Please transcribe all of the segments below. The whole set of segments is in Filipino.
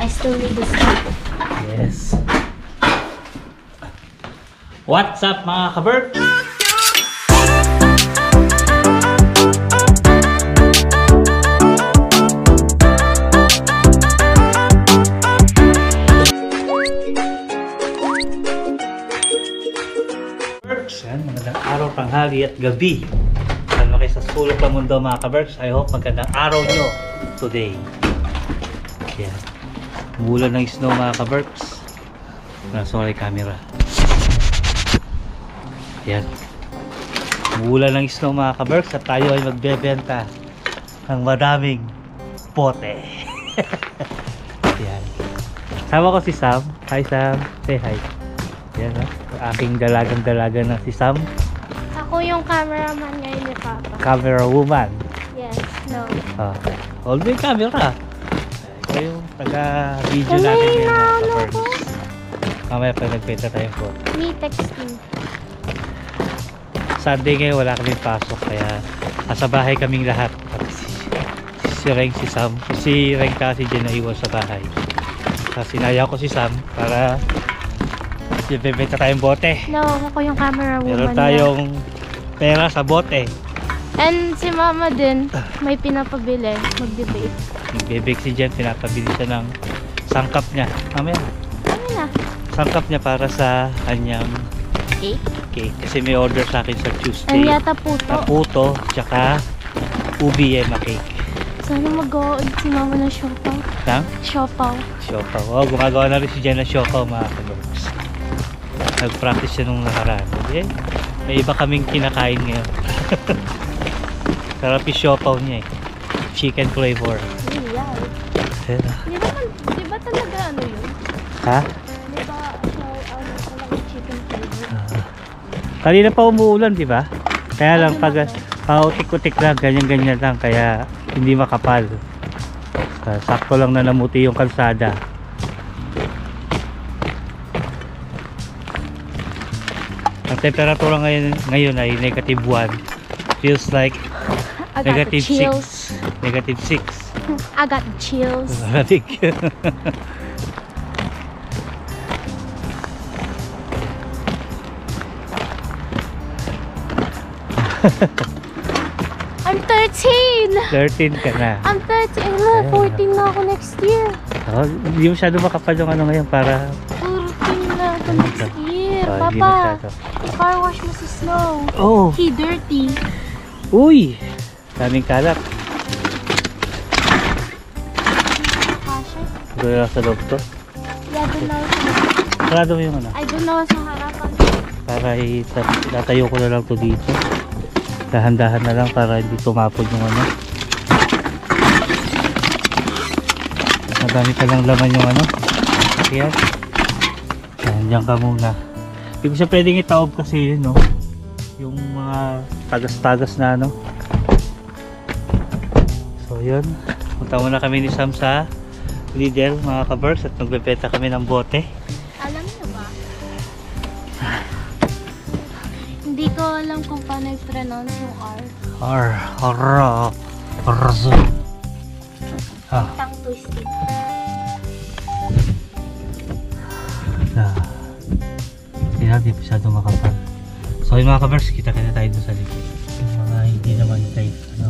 I still need the stick. Yes. What's up mga kaberg? Yan, magandang araw, tanghali at gabi. Lalo kayo sa sulok ng mundo mga kabergs. I hope magandang araw nyo today. Yan. Bulan ng snow mga kabergs. Sorry camera. Yan. Bulan ng snow mga kabergs at tayo ay magbebenta ng madaming bote. Yan. Sama ko si Sam. Hi Sam. Say hi. Yan ha. Aking dalagang-dalaga na si Sam. Ako yung cameraman ngayon ni Papa. Camera woman. Yes, no. Hold mo yung camera. Ito yung taga-video natin ngayon mga kabergs. Mamaya pa nagbenta tayong po. Me texting. Sunday ngayon wala kaming pasok kaya nasa bahay kaming lahat. Si Reng, si Sam. Si Reng kasi dyan naiwan sa bahay. Kasi sinaya ko si Sam para bibenta tayong bote. No, ako yung camera woman. Meron tayong pera sa bote. And si Mama din, may pinapabili. Mag-debate. Nagbebake si Jen, pinapabili siya ng sangkap niya. Mamaya. Ano na? Sangkap niya para sa kanyang Cake? cake. Kasi may order sa akin sa Tuesday. And yata puto. Taputo, tsaka ubi yema cake. Sana mag-go si Mama ng siopaw. Tang? Siopaw. Siopaw. Oh, gumagawa na rin si Jen ng siopaw mga kabergs. Nag-practice siya nung nakaraan. Okay? May iba kaming kinakain ngayon. Sarap yung siopaw niya eh. Chicken flavor. Yeah. Di ba talaga ano yun? Ha? Di ba talaga chicken flavor? Kanina pa umuulan, di ba? Kaya lang pag pautik-utik lang, ganyan-ganyan lang, kaya hindi makapal. Sakto lang na namuti yung kalsada. Ang temperatura ngayon ay negative 1. Feels like negative 6. Negative 6. I got chills. Malamig. I'm 13! 13 ka na. I'm 13. Ano, 14 na ako next year. Oh, hindi masyado makapal yung ano ngayon para 14 na ako next year. hindi Papa, masyado. i-car wash mo si Snow. Oh! He dirty. Uy! Daming kalat. Kasha? Ito lang sa loob to. Yeah, doon na ako. Sarado mo yung ano. Ay, doon na ako sa harapan. Para itatayo ko na lang to dito. Dahan-dahan na lang para hindi tumapod yung ano. Madami pa lang laman yung ano. Ayan. Diyan ka muna. Hindi ko siya pwedeng itaob kasi yun, no? Yung mga tagas-tagas na ano. So yun. Punta muna kami ni Sam sa Lidl mga kabergs at magbebenta kami ng bote. Alam niyo ba? Hindi ko alam kung paano i-pronounce yung R. Tang twisted. Hindi masyado makapal. So yung mga kabergs, kita tayo doon sa likod. Yung mga hindi naman tayo ano.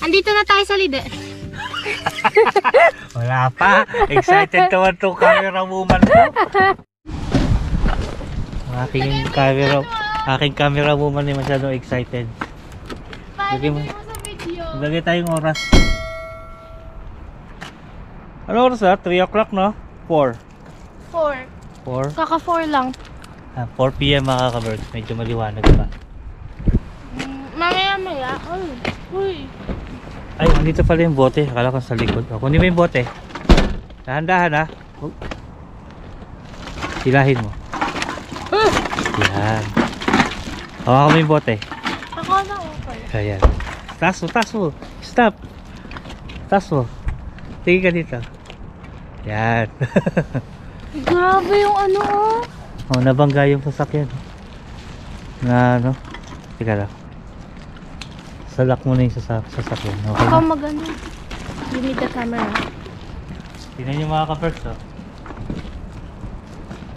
Andito na tayo sa Lidl. Wala pa. Excited naman itong camera woman ko. Aking camera woman ay masyadong excited. Paano mo sa video? Lagay tayong oras. Ano oras na? 3 o'clock no? 4. 4. 4? Kaka 4 lang. 4 PM mga kabergs. Medyo maliwanag pa. Mamaya-maya. Uy. Ay, dito pala yung bote. Akala ko sa likod. Kunin mo yung bote. Dahan-dahan ha. Hilahin mo. Yan. Hawakan mo yung bote. Ako na okay. Ayan. Taas mo. Stop. Taas mo. Tingin ka dito. Yan. Grabe yung ano Oh, nabangga yung sasakyan. Na ano. Teka lang. Salak mo na yung sasakyan. Okay Ako na? magano. Give me the camera. Tingnan nyo mga ka-perks, oh.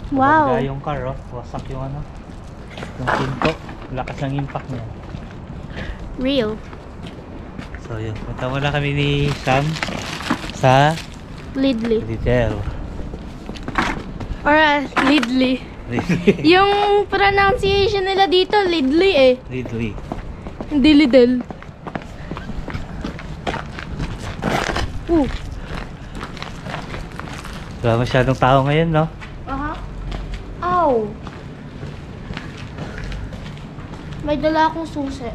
Wow. Bangga yung car, oh. Wasak yung ano. Yung pinto. Lakas ng impact niya. Real. So yun, punta muna kami ni Sam sa Lidli. Lidl. Or Lidli. Yung pronunciation nila dito, Lidli eh. Lidl. Hindi Lidl. Wala masyadong tao ngayon, no? Aha. Ow. May dala akong susi.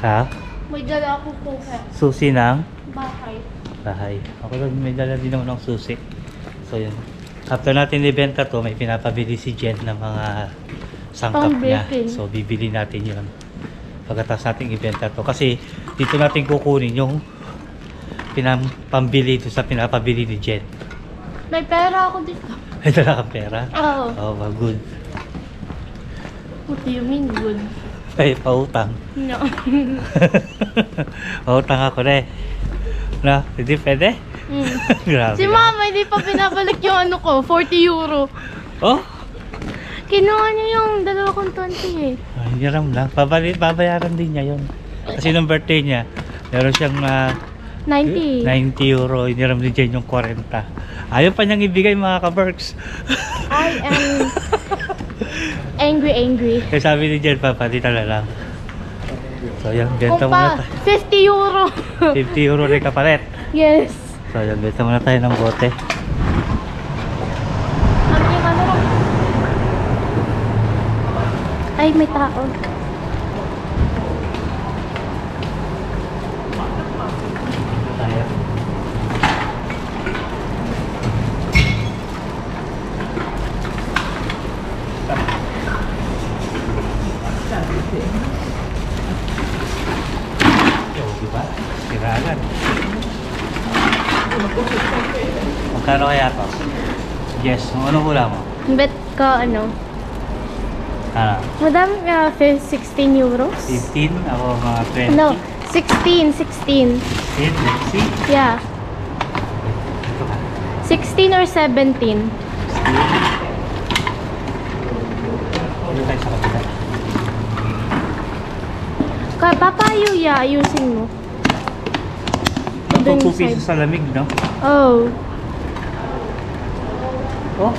Ha? May dala akong susi. Susi ng Bahay. bahay. Ako lang may dala din naman ng susi. So yun. After natin ibenta to, may pinapabili si Jen ng mga sangkap niya. Pang-baking. So bibili natin yun. Pagkatapos natin ibenta to. Kasi dito natin kukunin yung pambili to sa pinapabili ni Jen. May pera ako dito. May dala kang pera? Oo. Oh, well, good. What do you mean good? Ay, pautang. No. Pautang ako na eh. No, hindi pwede? Mm. Grabe. Si mama hindi pa pinabalik yung ano ko, 40 euro. Oh? Kinuha niya yung 220 eh. Ay, hiram lang. Babayaran din niya yun. Kasi nung birthday niya, meron siyang 90. 90 euro. Hiniram din dyan yung 40. Ayaw pa niyang ibigay mga ka-Berks. I am angry. Kaya sabi ni Jen, papalitan na lang. So yan, benta Kung muna pa, tayo. 50 euro. 50 euro rin kapalit. Yes. So yan, benta muna tayo ng bote. Ano yung camera? Ay, may tao. Tayo. Oh, diba? Siragan. Magkano kaya to? Yes, anong hula mo? Bet ka ano? Madami 16 euros? 15? Ako mga 20? No, 16. 15, let's see. Yeah. Ito ka. 16 or 17. Dito tayo sa kapila. Papayuya, ayusin mo. Ito Doon 2 sa pesos sa lamig, no? Oh. Oh?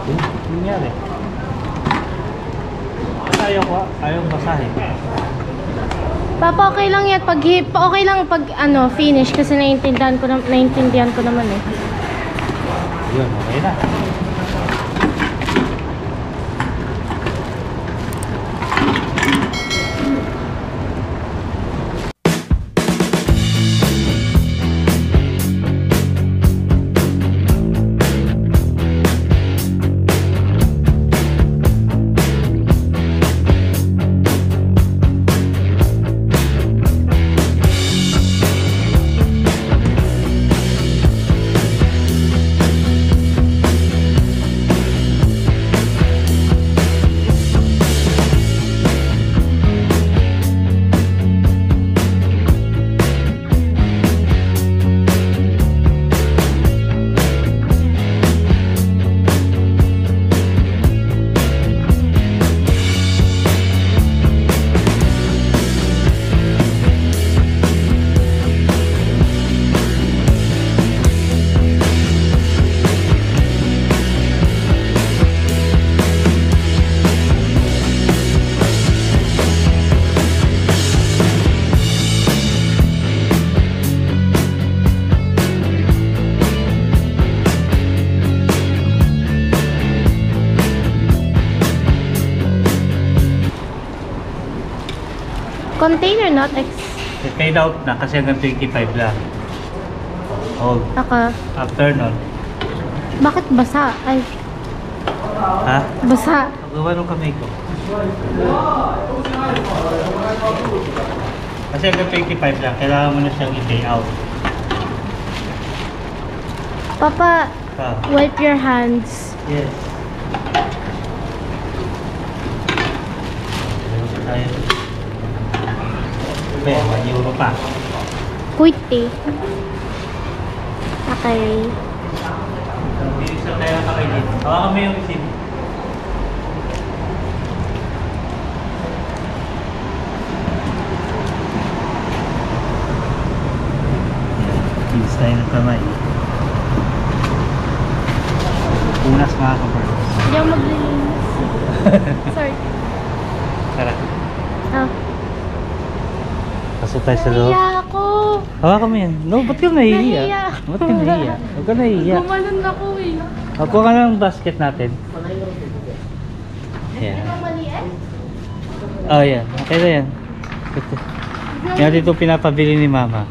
Yun, nangyari. Ayaw basahin. Papa, okay lang yan. Okay lang pag ano, finish kasi naintindihan ko naman eh. Yun, okay na. Container not Paid out na kasi hanggang 25 lang. Oh, after nun. Bakit basa? Ay, Ha? basa. Pagawa nung kamay ko. Kasi hanggang 25 lang, kailangan mo na siyang i-pay out. Papa, Ah, wipe your hands. yes. Meron tayo. May 1 euro pa. Kuiti. Okay. Hawakan mo yung receipt. Kinis tayo ng kamay. Unas mga ka-birds. Hindi ako maglilinis. Sorry. Tara. Ah. Pasok tayo sa loob. Nahiya ako. Hawakan mo yan. No, ba't ka nahihiya? Nahiya. Ba't ka nahihiya? Huwag ka nahihiya. Gumanon ako eh. Kuha ka ng basket natin. Ayan. Oh, yan. Okay na yan. Ito. Yan dito pinapabili ni Mama.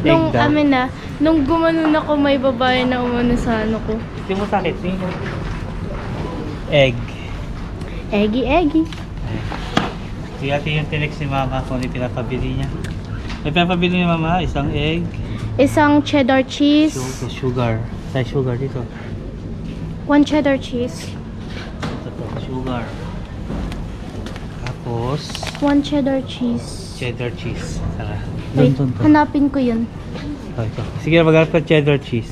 Nung Egg daw. amin na, nung gumanon ako may babae na umano sa ano ko. Ito mo sakit. Tingin mo. Egg. Eggy. Sige natin yung tinex ni Mama kung ano yung pinapabili niya. May pinapabili ni Mama, isang egg. Isang cheddar cheese. Sugar. Say sugar dito. 1 cheddar cheese. Ito to, sugar. Tapos, 1 cheddar cheese. cheddar cheese. Tara. Wait, Dun. hanapin ko yun. Oh, ito. Sige, maghanap ka cheddar cheese.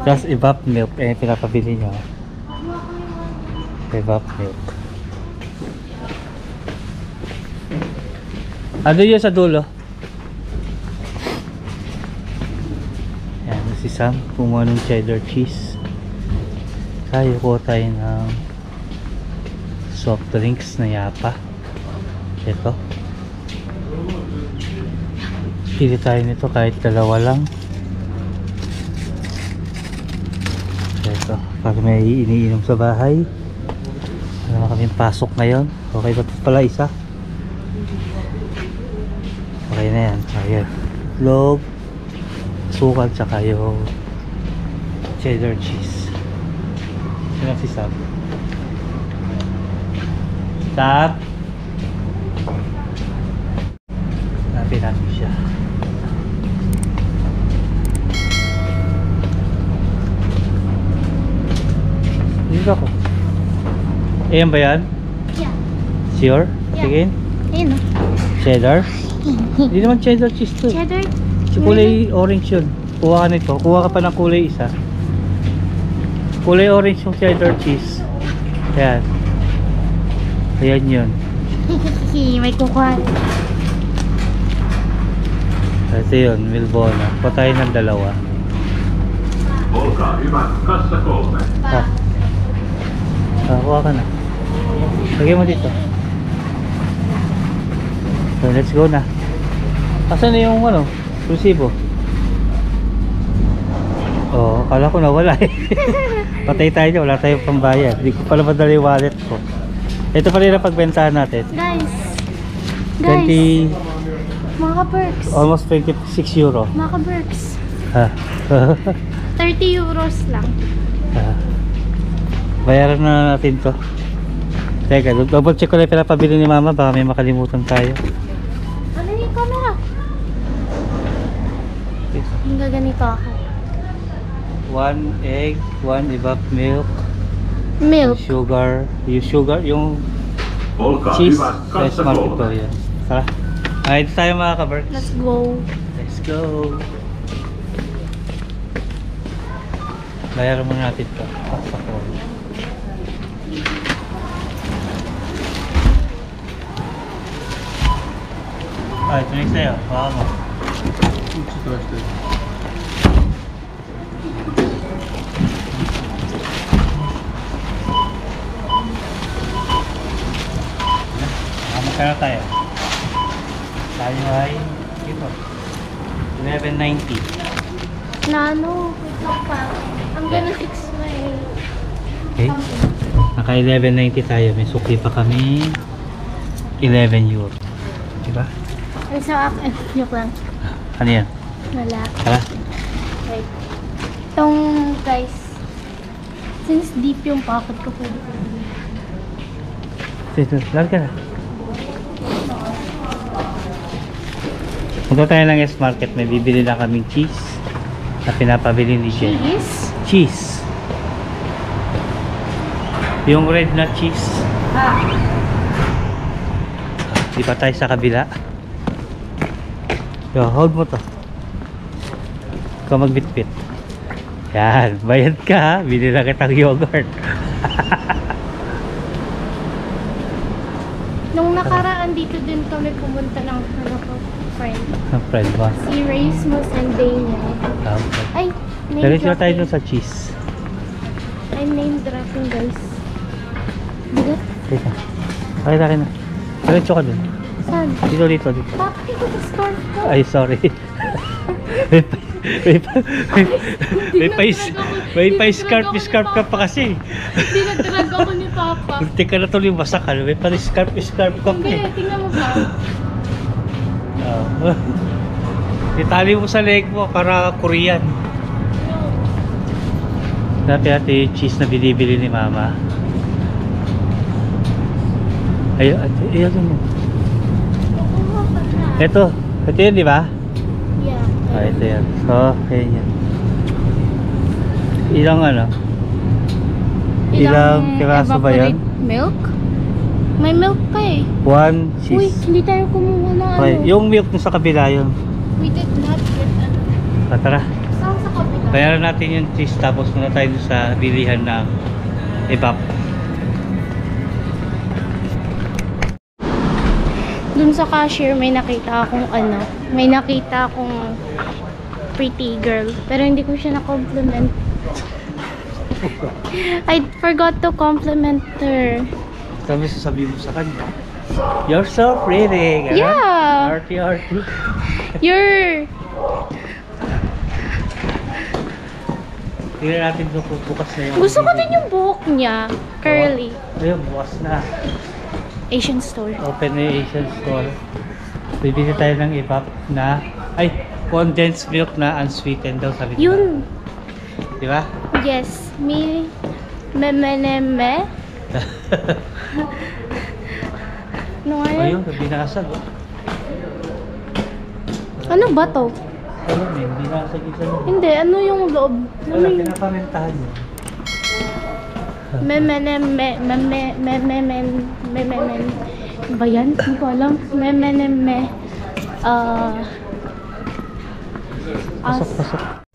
Tapos evap milk. Eh, pinapabili niya. Evap milk. Ano yun sa dulo? Yan, si Sam. Kumuha ng cheddar cheese. Tayo ko tayo ng soft drinks na yapa. Ito. Pili tayo nito kahit dalawa lang. Ito. Pag may iniinom sa bahay. Wala kaming pasok ngayon. Okay ba ito pala isa? Okay na yan. Ayan. Log, sukal, tsaka yung cheddar cheese. Sino si Sam? Sam? Hanapin natin siya. Dito ako. Ayan ba yan? Yeah. Sure? Yeah. Sige. Ayun o. Cheddar? Hindi naman cheddar cheese to. Cheddar? Kulay orange yun. Kuha ka nito. Kuha ka pa ng kulay isa. Kulay orange yung cheddar cheese. Ayan. Ayan yun. May kukuha. Ito yun. Milbona. Patayin ng dalawa. Olkaa hyvä, kassa 3. Kuha ka na. Lagay mo dito. So, let's go na. Asan na yung ano? Resibo? Oh, akala ko nawala eh. Patay tayo dyan, wala tayong pambayad. Hindi ko pala madala yung wallet ko. Ito pala yung pagbentahan natin. Guys. 20, Mga ka-perks. almost 26 euro. Mga ka-perks. Ha. 30 euros lang. Bayaran na natin to. Teka, double check ko na yung pinapabili ni Mama. Baka may makalimutan tayo. Ano yung camera? Yung gaganito ako. 1 egg, 1 evap milk, Milk. sugar, yung Olkaa cheese, hyvä, fresh kassa market 3. to yan. Tara. Ay, ito tayo mga ka-Berks. Let's go. Let's go. Bayaran muna natin to. Pasta ko. Ay, ito yung sa'yo. Baka mo. Magkano tayo? Tayo ay ito 11.90. Nano. Wait lang pa. I'm gonna fix my... Okay. Naka 11.90 tayo. May sukli pa kami 11 euro. Diba? Ay, sa akin. Joke lang. Ano yan? Wala. Tara. Wait. Itong guys. Since deep yung pocket ko, pwede ko. Dito. Lalo ka na. Punta tayo ng S-Market. May bibili na kaming cheese na pinapabili ni Jen. Cheese? Cheese. Yung red na cheese. Di ba tayo sa kabila? Yo, hold mo to. Ikaw magbitbit. Yan, bayad ka ha. Bili na kitang yogurt. Nung nakaraan dito din kami pumunta ng ano ko, friend. Ang friend mo. Si Rasmus and Daniel. Okay. Ay, name Diretso na tayo dropping. dun sa cheese. I'm name dropping, guys. Bigat? Teka. Pakita ka na. Diretso ka dun. Saan? Dito. Papa, ito sa scarf ko. Ay, sorry. may pa-scarf ka pa kasi. Hindi nagdrag ako ni Papa. Hindi ka na tuloy masak. May pa-scarf ka pa Hindi, eh. tingnan mo ba? Itali mo sa leg mo para Korean. Natin yung cheese na binibili ni Mama. Ayun mo. Ito yun, di ba? Yeah. Ito yan. So, ayan yan. Ilang Ilang piraso ba yan? evaporate milk? May milk pa eh. 1, Uy, 6. hindi tayo kumuha ng ano. Okay. Yung milk nung sa kabila yun. We did not get ano. Tara. Saan sa kabila? Bayaran natin yung cheese tapos muna tayo dun sa bilihan ng evap. Dun sa cashier may nakita akong pretty girl. Pero hindi ko siya na-compliment. I forgot to compliment her. Sabi sasabihin mo sa kanya, "You're so pretty." Ganun. Yeah. Arty. You're... Tingnan natin kung bukas na yung... Gusto ko din yung buhok niya. Curly. Ayun, bukas na. Asian store. Open na yung Asian store. Bibili tayo ng evap na... Ay, condensed milk na unsweetened daw sabi nila. Yun. Di ba? Yes. Me. No, Ayun, binasag. ano ba to? Ayun, binasag isa na. Hindi, ano yung loob? Ano Wala, yung... pinaparentahan mo. Ba yan? Hindi ko alam. Pasok.